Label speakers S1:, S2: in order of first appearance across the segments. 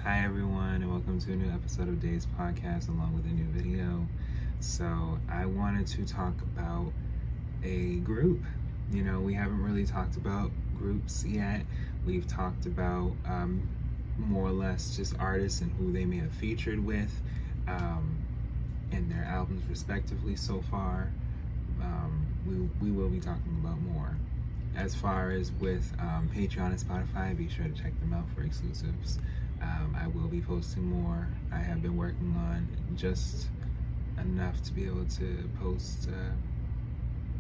S1: Hi everyone, and welcome to a new episode of Days Podcast along with a new video. So I wanted to talk about a group. We haven't really talked about groups yet. We've talked about more or less just artists and who they may have featured with and their albums respectively so far. We will be talking about more. As far as with Patreon and Spotify, be sure to check them out for exclusives. I will be posting more. I have been working on just enough to be able to post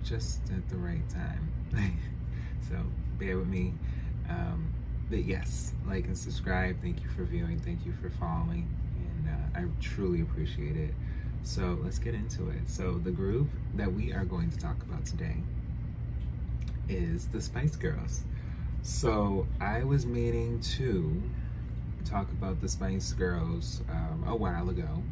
S1: just at the right time. So bear with me. But yes, like and subscribe. Thank you for viewing. Thank you for following. And I truly appreciate it. So let's get into it. So the group that we are going to talk about today is the Spice Girls. So I was meaning to talk about the Spice Girls a while ago.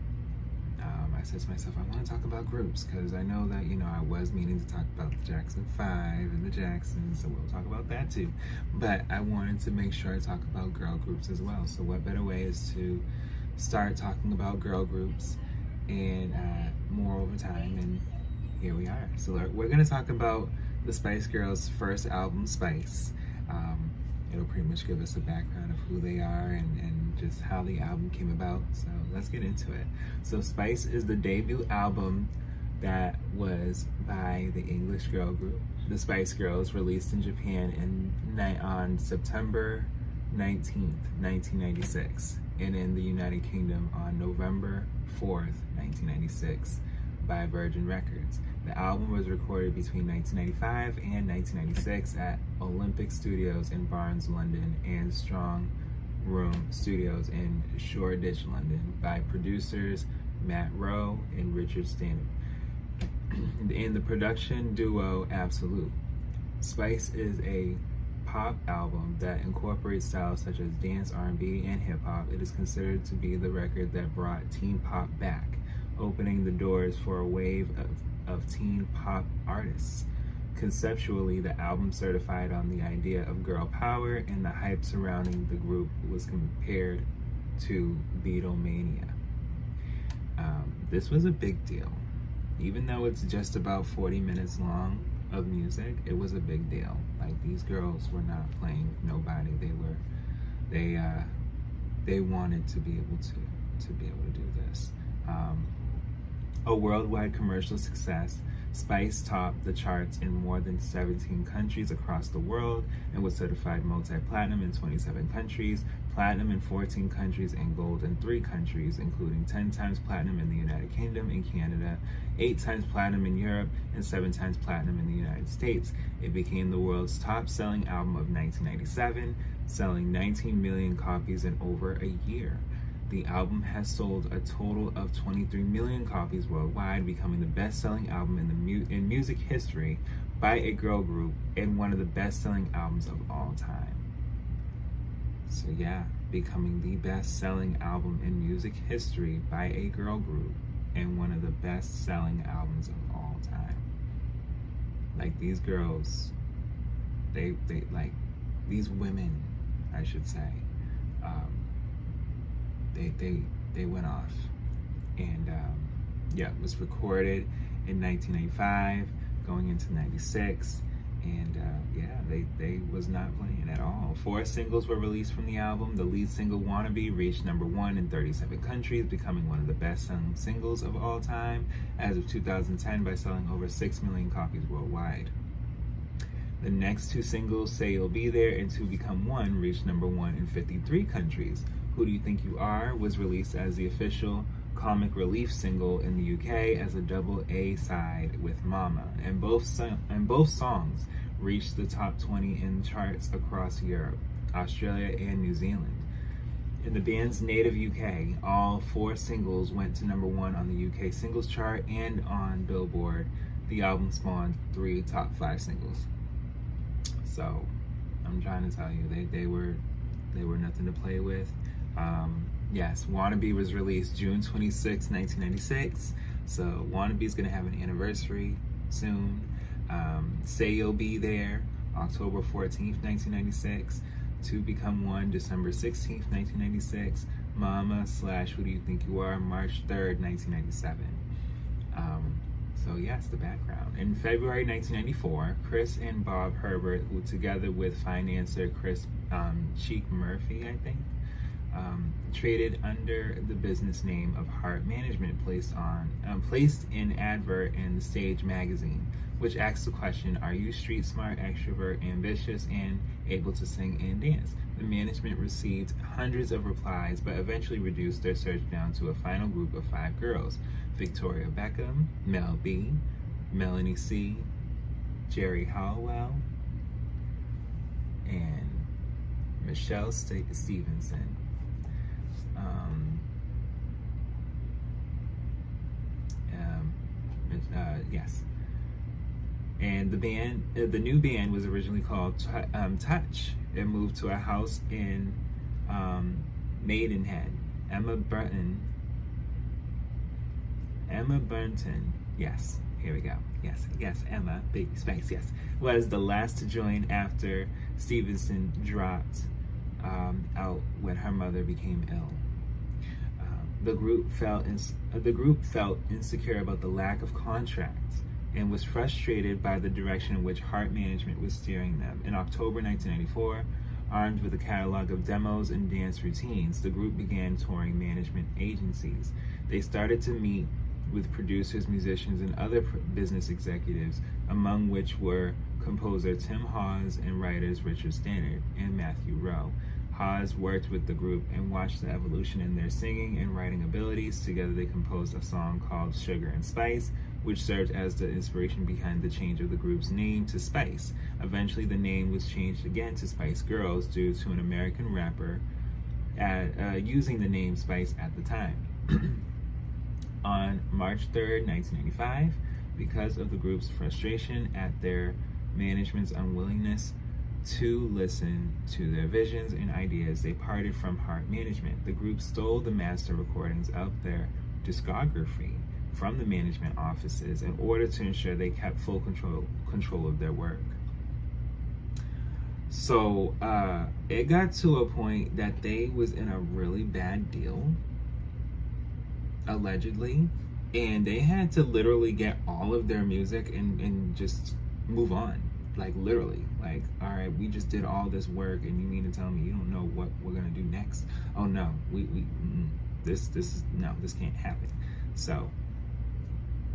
S1: I said to myself, I want to talk about groups because I know that, I was meaning to talk about the Jackson 5 and the Jacksons, so we'll talk about that too. But I wanted to make sure I talk about girl groups as well. So what better way is to start talking about girl groups and more over time, and here we are. So we're going to talk about the Spice Girls' first album, Spice. It'll pretty much give us a background of who they are and just how the album came about. So let's get into it. So Spice is the debut album that was by the English girl group, the Spice Girls, released in Japan on September 19th, 1996, and in the United Kingdom on November 4th, 1996. By Virgin Records. The album was recorded between 1995 and 1996 at Olympic Studios in Barnes, London, and Strong Room Studios in Shoreditch, London, by producers Matt Rowe and Richard Stanton, and the production duo Absolute. Spice is a pop album that incorporates styles such as dance, R&B, and hip-hop. It is considered to be the record that brought teen pop back, opening the doors for a wave of teen pop artists. Conceptually, the album certified on the idea of girl power, and the hype surrounding the group was compared to Beatlemania. This was a big deal. Even though it's just about 40 minutes long of music, it was a big deal. Like, these girls were not playing nobody. They wanted to be able to do this. A worldwide commercial success, Spice topped the charts in more than 17 countries across the world and was certified multi-platinum in 27 countries, platinum in 14 countries, and gold in 3 countries, including 10 times platinum in the United Kingdom and Canada, 8 times platinum in Europe, and 7 times platinum in the United States. It became the world's top-selling album of 1997, selling 19 million copies in over a year. The album has sold a total of 23 million copies worldwide, becoming the best-selling album in music history by a girl group and one of the best-selling albums of all time. So yeah, becoming the best-selling album in music history by a girl group and one of the best-selling albums of all time. Like, these girls, they like, these women, I should say, they went off. And yeah, it was recorded in 1995 going into 96, and yeah, they was not playing at all. 4 singles were released from the album. The lead single, Wannabe, reached number 1 in 37 countries, becoming one of the best-selling singles of all time as of 2010 by selling over 6 million copies worldwide. The next 2 singles, Say You'll Be There and To Become One, reached number 1 in 53 countries. Who Do You Think You Are was released as the official comic relief single in the UK as a double A side with Mama, and both songs reached the top 20 in charts across Europe, Australia, and New Zealand. In the band's native UK, all 4 singles went to number 1 on the UK singles chart and on Billboard. The album spawned 3 top 5 singles. So I'm trying to tell you, they were nothing to play with. Yes, Wannabe was released June 26, 1996. So Wannabe's gonna have an anniversary soon. Say You'll Be There, October 14th, 1996. Two Become One, December 16th, 1996. Mama / Who Do You Think You Are, March 3rd, 1997. So yes, the background. In February 1994, Chris and Bob Herbert, who together with financier Chris Cheek Murphy, I think, traded under the business name of Heart Management, placed in advert in the Stage magazine, which asks the question, are you street smart, extrovert, ambitious, and able to sing and dance? The management received hundreds of replies, but eventually reduced their search down to a final group of 5 girls: Victoria Beckham, Mel B, Melanie C, Jerry Hallwell, and Michelle Stevenson. Yes. And the new band was originally called Touch. It moved to a house in Maidenhead. Emma Bunton, yes, here we go. Yes, Emma, big space, yes, was the last to join after Stevenson dropped out when her mother became ill. The group felt insecure about the lack of contracts and was frustrated by the direction in which Heart Management was steering them. In October 1994, armed with a catalog of demos and dance routines, the group began touring management agencies. They started to meet with producers, musicians, and other business executives, among which were composer Tim Hawes and writers Richard Stannard and Matthew Rowe. Hawes worked with the group and watched the evolution in their singing and writing abilities. Together they composed a song called Sugar and Spice, which served as the inspiration behind the change of the group's name to Spice. Eventually the name was changed again to Spice Girls due to an American rapper using the name Spice at the time. On March 3rd, 1995, because of the group's frustration at their management's unwillingness to listen to their visions and ideas, they parted from Heart Management. The group stole the master recordings of their discography from the management offices in order to ensure they kept full control of their work. So it got to a point that they was in a really bad deal, allegedly, and they had to literally get all of their music and just move on. Like literally, like, all right, we just did all this work and you mean to tell me you don't know what we're gonna do next? Oh no, this can't happen. So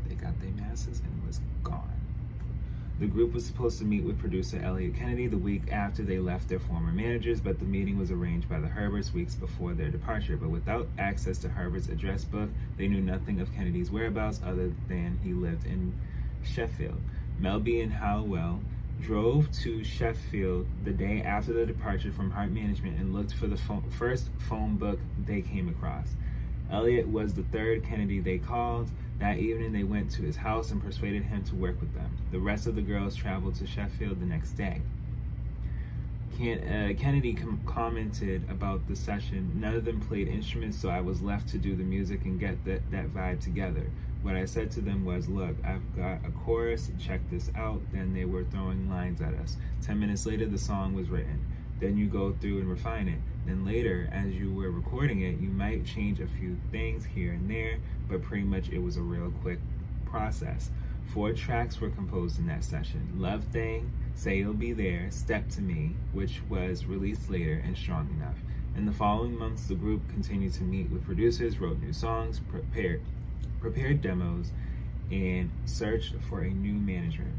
S1: they got their masses and was gone. The group was supposed to meet with producer Elliot Kennedy the week after they left their former managers, but the meeting was arranged by the Herberts weeks before their departure. But without access to Herbert's address book, they knew nothing of Kennedy's whereabouts other than he lived in Sheffield. Mel B and Hallwell drove to Sheffield the day after the departure from Heart Management and looked for the first phone book they came across. Elliot was the third Kennedy they called. That evening they went to his house and persuaded him to work with them. The rest of the girls traveled to Sheffield the next day. Kennedy commented about the session. None of them played instruments, so I was left to do the music and get that vibe together. What I said to them was, look, I've got a chorus, check this out. Then they were throwing lines at us. 10 minutes later, the song was written. Then you go through and refine it. Then later, as you were recording it, you might change a few things here and there, but pretty much it was a real quick process. 4 tracks were composed in that session: Love Thing, Say You'll Be There, Step to Me, which was released later, and Strong Enough. In the following months, the group continued to meet with producers, wrote new songs, prepared demos, and searched for a new management.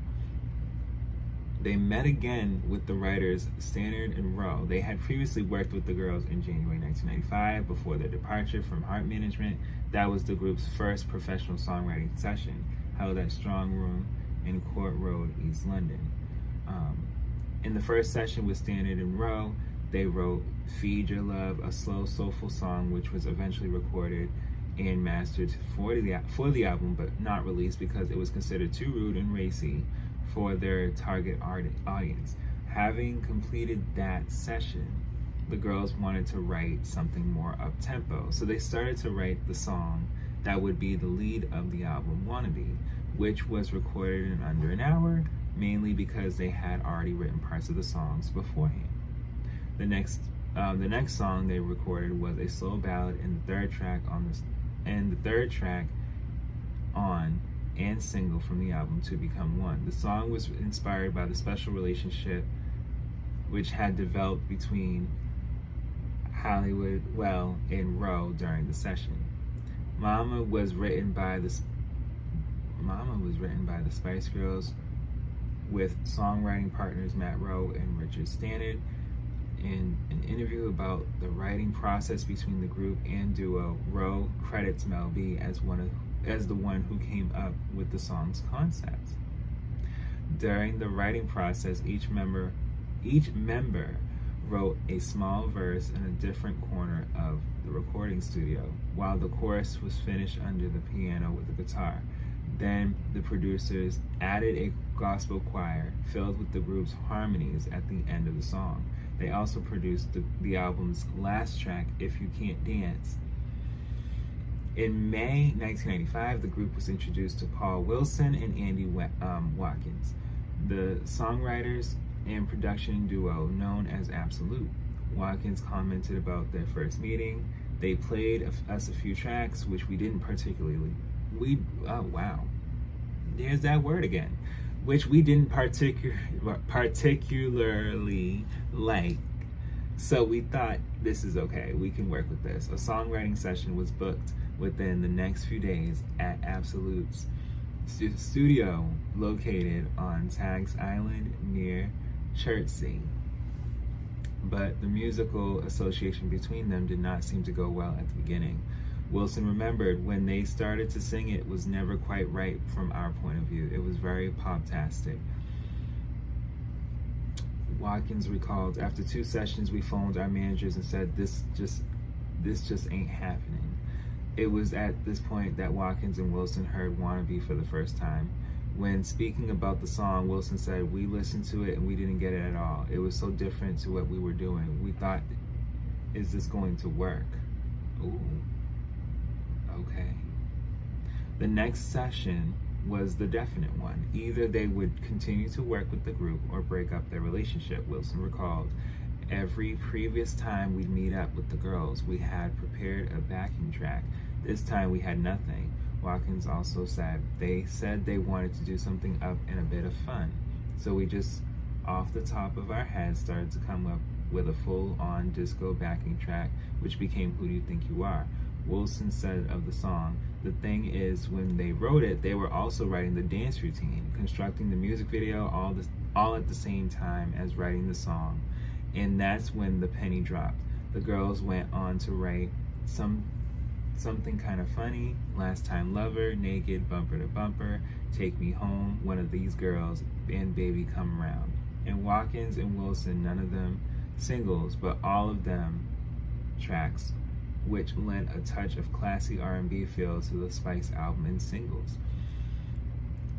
S1: They met again with the writers Stannard and Rowe. They had previously worked with the girls in January 1995 before their departure from Heart Management. That was the group's first professional songwriting session, held at Strong Room in Court Road, East London. In the first session with Stannard and Rowe, they wrote Feed Your Love, a slow, soulful song, which was eventually recorded and mastered for the album, but not released because it was considered too rude and racy for their target audience. Having completed that session, the girls wanted to write something more up-tempo, so they started to write the song that would be the lead of the album, Wannabe, which was recorded in under an hour, mainly because they had already written parts of the songs beforehand. The next song they recorded was a slow ballad, and the third track on and single from the album To Become One. The song was inspired by the special relationship which had developed between Halliwell and Rowe during the session. Mama was written by the Spice Girls with songwriting partners Matt Rowe and Richard Stannard. In an interview about the writing process between the group and duo, Rowe credits Mel B as the one who came up with the song's concept. During the writing process, each member wrote a small verse in a different corner of the recording studio, while the chorus was finished under the piano with the guitar. Then the producers added a gospel choir filled with the group's harmonies at the end of the song. They also produced the album's last track, If You Can't Dance. In May 1995, the group was introduced to Paul Wilson and Andy Watkins, the songwriters and production duo known as Absolute. Watkins commented about their first meeting. They played us a few tracks, which we didn't particularly like. So we thought, this is okay, we can work with this. A songwriting session was booked within the next few days at Absolute's studio located on Tags Island near Chertsey. But the musical association between them did not seem to go well at the beginning. Wilson remembered, when they started to sing, it was never quite right from our point of view. It was very pop-tastic. Watkins recalled, after 2 sessions, we phoned our managers and said, this just ain't happening. It was at this point that Watkins and Wilson heard Wannabe for the first time. When speaking about the song, Wilson said, we listened to it and we didn't get it at all. It was so different to what we were doing. We thought, is this going to work? Ooh. Okay. The next session was the definite one. Either they would continue to work with the group or break up their relationship. Wilson recalled, every previous time we'd meet up with the girls, we had prepared a backing track. This time we had nothing. Watkins also said they wanted to do something up and a bit of fun. So we just, off the top of our heads, started to come up with a full-on disco backing track, which became Who Do You Think You Are? Wilson said of the song, the thing is, when they wrote it, they were also writing the dance routine, constructing the music video, all at the same time as writing the song. And that's when the penny dropped. The girls went on to write Something Kind of Funny, Last Time Lover, Naked, Bumper to Bumper, Take Me Home, One of These Girls, and Baby Come Around. And Watkins and Wilson, none of them singles, but all of them tracks, which lent a touch of classy R&B feel to the Spice album and singles.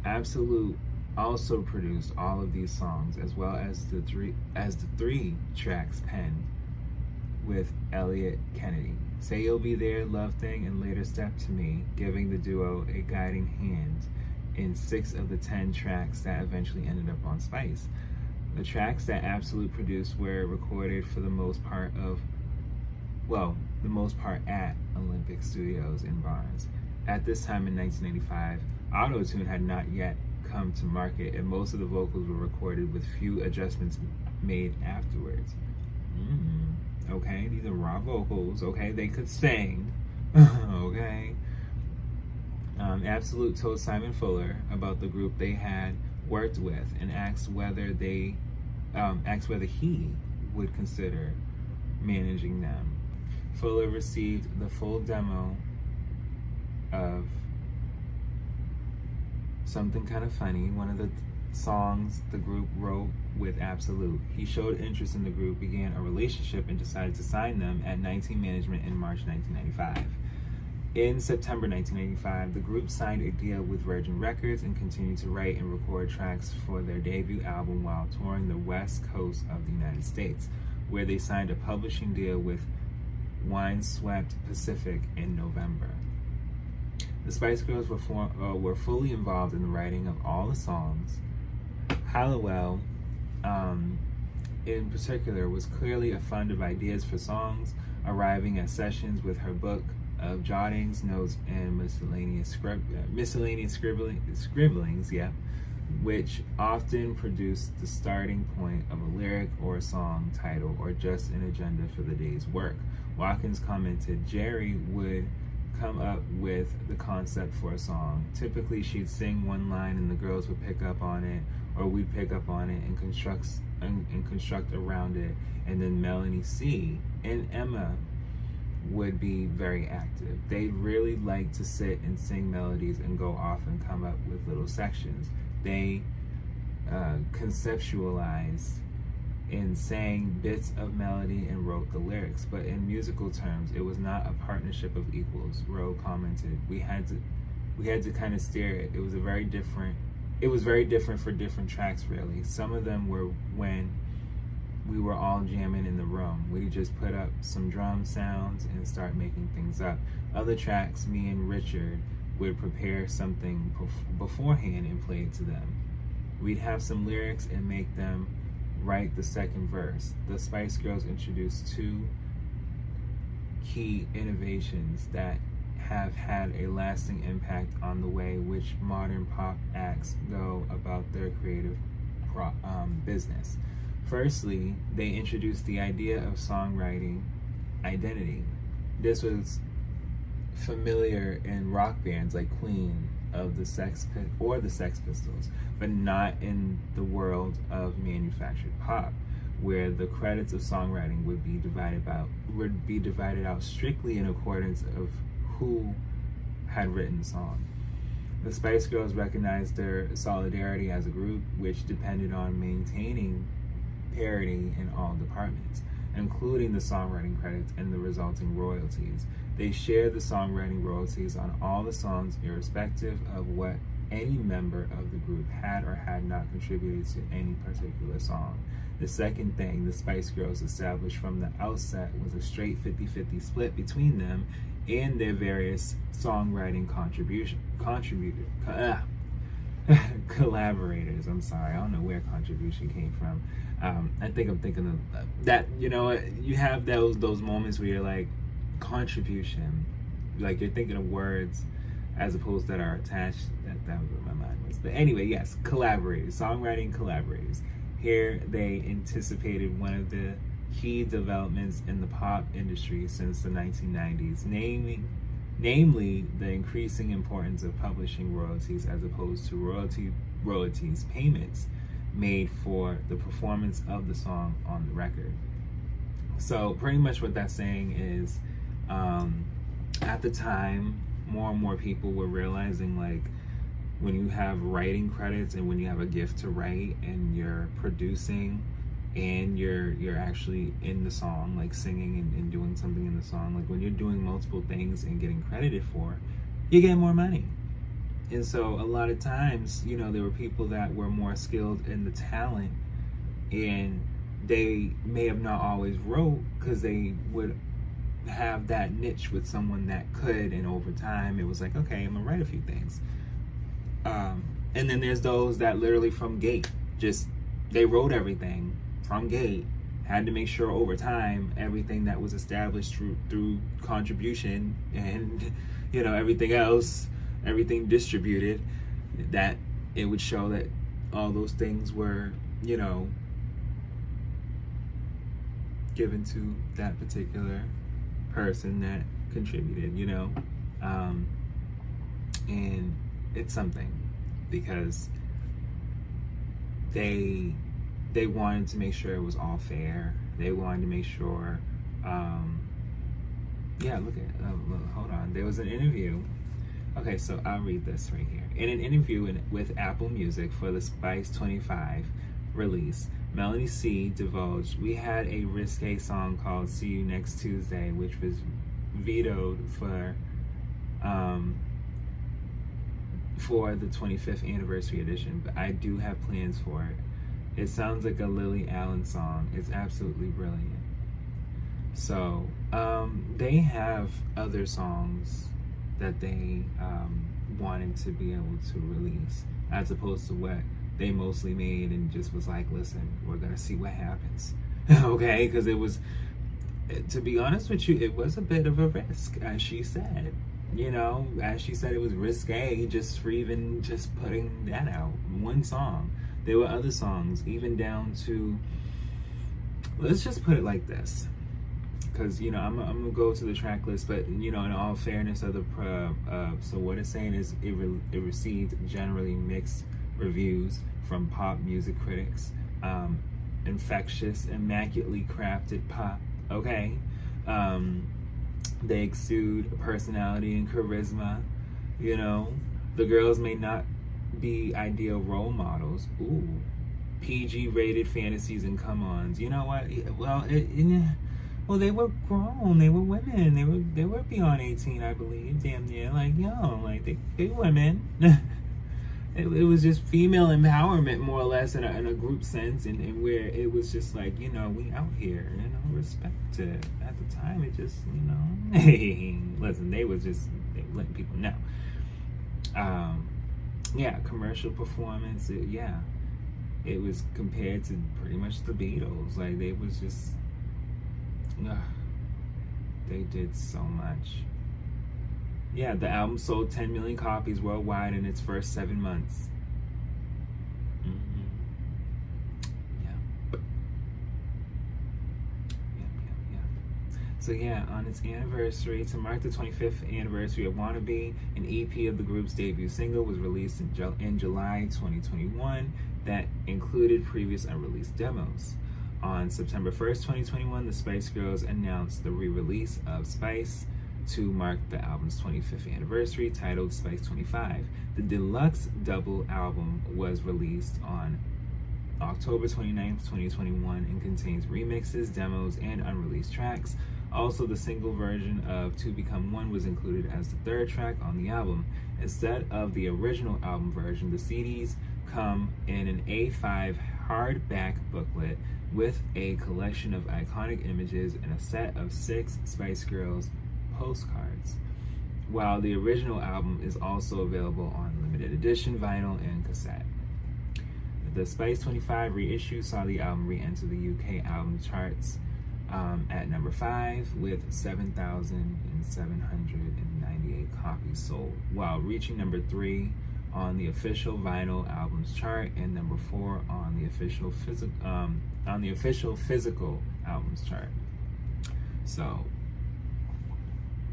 S1: Absolute also produced all of these songs, as well as the three tracks penned with Elliot Kennedy. Say You'll Be There, Love Thing, and Later Step to Me, giving the duo a guiding hand in 6 of the 10 tracks that eventually ended up on Spice. The tracks that Absolute produced were recorded for the most part at Olympic Studios in Barnes. At this time in 1985, Auto-Tune had not yet come to market, and most of the vocals were recorded with few adjustments made afterwards. Okay, these are raw vocals. Okay, they could sing. Okay. Absolute told Simon Fuller about the group they had worked with and asked whether he would consider managing them. Fuller received the full demo of Something Kind of Funny, one of the songs the group wrote with Absolute. He showed interest in the group, began a relationship, and decided to sign them at 19 Management in March 1995. In September 1985, the group signed a deal with Virgin Records and continued to write and record tracks for their debut album while touring the west coast of the United States, where they signed a publishing deal with Windswept Pacific in November. The Spice Girls were fully involved in the writing of all the songs. Halliwell in particular was clearly a fund of ideas for songs, arriving at sessions with her book of jottings, notes, and miscellaneous scribblings, which often produced the starting point of a lyric or a song title or just an agenda for the day's work. Watkins commented, Jerry would come up with the concept for a song. Typically, she'd sing one line and the girls would pick up on it, or we'd pick up on it and construct around it. And then Melanie C. and Emma would be very active. They really like to sit and sing melodies and go off and come up with little sections. They conceptualized and sang bits of melody and wrote the lyrics, but in musical terms, it was not a partnership of equals. Rowe commented, we had to kind of steer it. It was very different for different tracks, really. Some of them were when we were all jamming in the room. We just put up some drum sounds and start making things up. Other tracks, me and Richard would prepare something beforehand and play it to them. We'd have some lyrics and make them write the second verse. The Spice Girls introduced two key innovations that have had a lasting impact on the way which modern pop acts go about their creative business. Firstly, they introduced the idea of songwriting identity. This was familiar in rock bands like Queen of the Sex Pistols, but not in the world of manufactured pop, where the credits of songwriting would be divided out strictly in accordance of who had written the song. The Spice Girls recognized their solidarity as a group, which depended on maintaining parity in all departments, including the songwriting credits and the resulting royalties. They shared the songwriting royalties on all the songs, irrespective of what any member of the group had or had not contributed to any particular song. The second thing the Spice Girls established from the outset was a straight 50-50 split between them and their various songwriting collaborators. I'm sorry, I don't know where contribution came from. I think I'm thinking of that, you have those moments where you're like, contribution, like you're thinking of words as opposed that are attached. That was where my mind was. But anyway, yes, collaborators, songwriting collaborators. Here they anticipated one of the key developments in the pop industry since the 1990s, namely the increasing importance of publishing royalties as opposed to royalties payments made for the performance of the song on the record. So pretty much what that's saying is, at the time, more and more people were realizing, like, when you have writing credits and when you have a gift to write and you're producing and you're actually in the song, like singing and doing something in the song, like when you're doing multiple things and getting credited for, you get more money. And so a lot of times, there were people that were more skilled in the talent and they may have not always wrote because they would have that niche with someone that could, and over time it was like, okay, I'm gonna write a few things. And then there's those that literally from gate, just they wrote everything from gate, had to make sure over time everything that was established through contribution and everything else, everything distributed, that it would show that all those things were given to that particular person that contributed, and it's something because they wanted to make sure it was all fair. They wanted to make sure, hold on, there was an interview. Okay, so I'll read this right here. In an interview with Apple Music for the Spice 25 release, Melanie C divulged, we had a risque song called See You Next Tuesday, which was vetoed for the 25th anniversary edition, but I do have plans for it. It sounds like a Lily Allen song. It's absolutely brilliant. So they have other songs that they wanted to be able to release, as opposed to what they mostly made and just was like, listen, we're gonna see what happens. Okay, because it was, to be honest with you, it was a bit of a risk, as she said. You know, as she said, it was risque just for even just putting that out. One song. There were other songs, even down to, let's just put it like this. Because, you know, I'm going to go to the track list, but, you know, in all fairness of the, so what it's saying is it received generally mixed reviews from pop music critics. Infectious, immaculately crafted pop, okay? They exude personality and charisma, you know? The girls may not be ideal role models. Ooh. PG rated fantasies and come-ons. You know what? Well, they were grown. They were women. They were beyond 18, I believe. Damn near, like young, like they women. it was just female empowerment, more or less, in a group sense, and where it was just like, you know, we out here, you know, respect it. At the time, it just, you know, listen, they letting people know. Yeah, commercial performance. It was compared to pretty much the Beatles. Like, they was just. They did so much. Yeah, the album sold 10 million copies worldwide in its first 7 months. Yeah. So yeah, on its anniversary, to mark the 25th anniversary of Wannabe, an EP of the group's debut single was released in July 2021 that included previous unreleased demos. On September 1st, 2021, the Spice Girls announced the re-release of Spice to mark the album's 25th anniversary, titled Spice 25. The deluxe double album was released on October 29th, 2021, and contains remixes, demos, and unreleased tracks. Also, the single version of To Become One was included as the third track on the album. Instead of the original album version, the CDs come in an A5 hardback booklet with a collection of iconic images and a set of 6 Spice Girls postcards, while the original album is also available on limited edition vinyl and cassette. The Spice 25 reissue saw the album re-enter the UK album charts at number 5 with 7,798 copies sold, while reaching number 3 on the official vinyl albums chart and number 4 on the official physical albums chart. So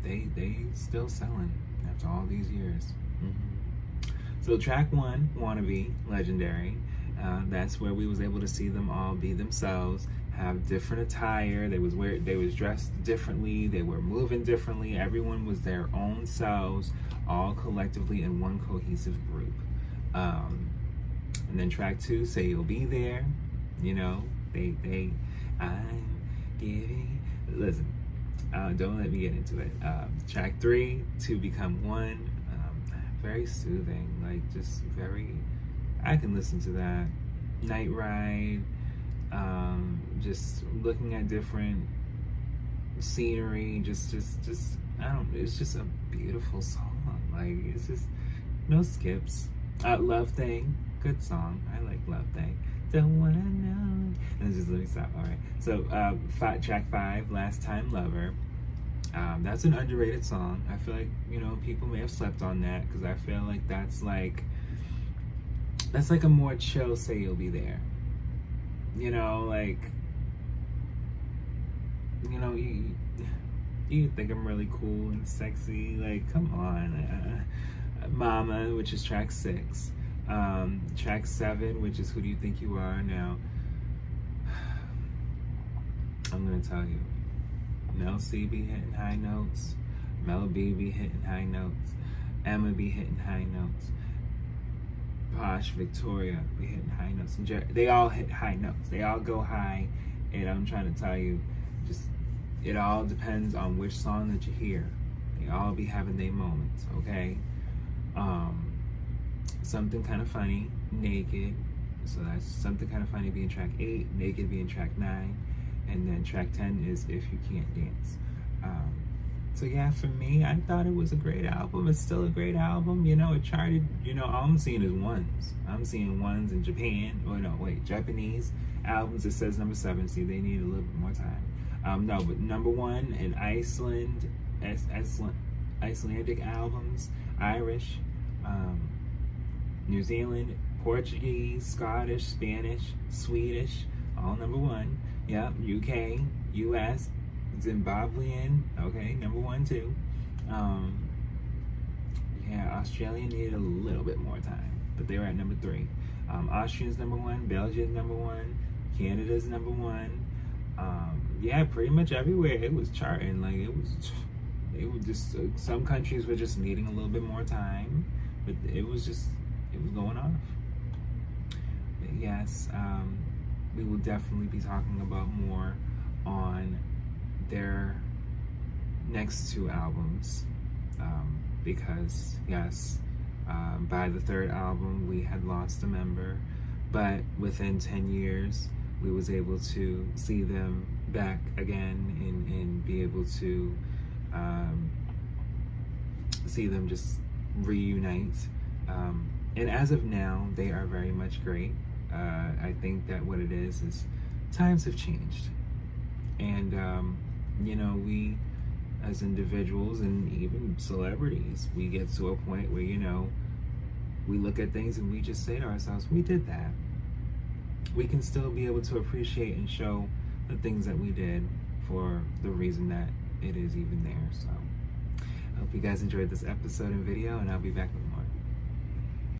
S1: they still selling after all these years. So track 1, Wannabe, Legendary. That's where we was able to see them all be themselves, have different attire. They was dressed differently. They were moving differently. Everyone was their own selves, all collectively in one cohesive group. And then track 2, Say You'll Be There. You know, I'm giving. Listen, don't let me get into it. Track 3, To Become One. Very soothing, like just very. I can listen to that. Night Ride. Just looking at different scenery. Just I don't. It's just a beautiful song. Like, it's just no skips. Love Thing, good song. I like Love Thing. Don't wanna know. And just let me stop. All right. So track 5, Last Time Lover. That's an underrated song. I feel like, you know, people may have slept on that, because I feel like that's like a more chill Say You'll Be There. You know, like, you know, you think I'm really cool and sexy. Like, come on. Mama, which is track 6. Track 7, which is Who Do You Think You Are. Now, I'm gonna tell you, Mel C be hitting high notes, Mel B be hitting high notes, Emma be hitting high notes, Posh, Victoria be hitting high notes, and they all hit high notes. They all go high, and I'm trying to tell you, just, it all depends on which song that you hear. They all be having their moments, okay? Something Kind of Funny, Naked. So that's Something Kind of Funny being track 8, Naked being track 9, and then track 10 is If You Can't Dance. So yeah, for me, I thought it was a great album. It's still a great album. You know, it charted, all I'm seeing is ones. I'm seeing ones in Japan. Oh no, wait, Japanese albums, it says number 7. See, they need a little bit more time. No, but number 1 in Iceland, Icelandic albums, Irish, New Zealand, Portuguese, Scottish, Spanish, Swedish, all number 1. Yep, UK, US, Zimbabwean, okay, number 1 too. Yeah, Australia needed a little bit more time, but they were at number 3. Austria's number 1, Belgium's number 1, Canada's number 1. Yeah, pretty much everywhere it was charting. Like it was just some countries were just needing a little bit more time, but it was going off. But yes, we will definitely be talking about more on their next 2 albums, because yes, by the 3rd album we had lost a member, but within 10 years we was able to see them back again and be able to see them just reunite, and as of now they are very much great. I think that what it is times have changed, and we as individuals and even celebrities, we get to a point where we look at things and we just say to ourselves, we did that. We can still be able to appreciate and show the things that we did for the reason that it is even there. So I hope you guys enjoyed this episode and video, and I'll be back with more.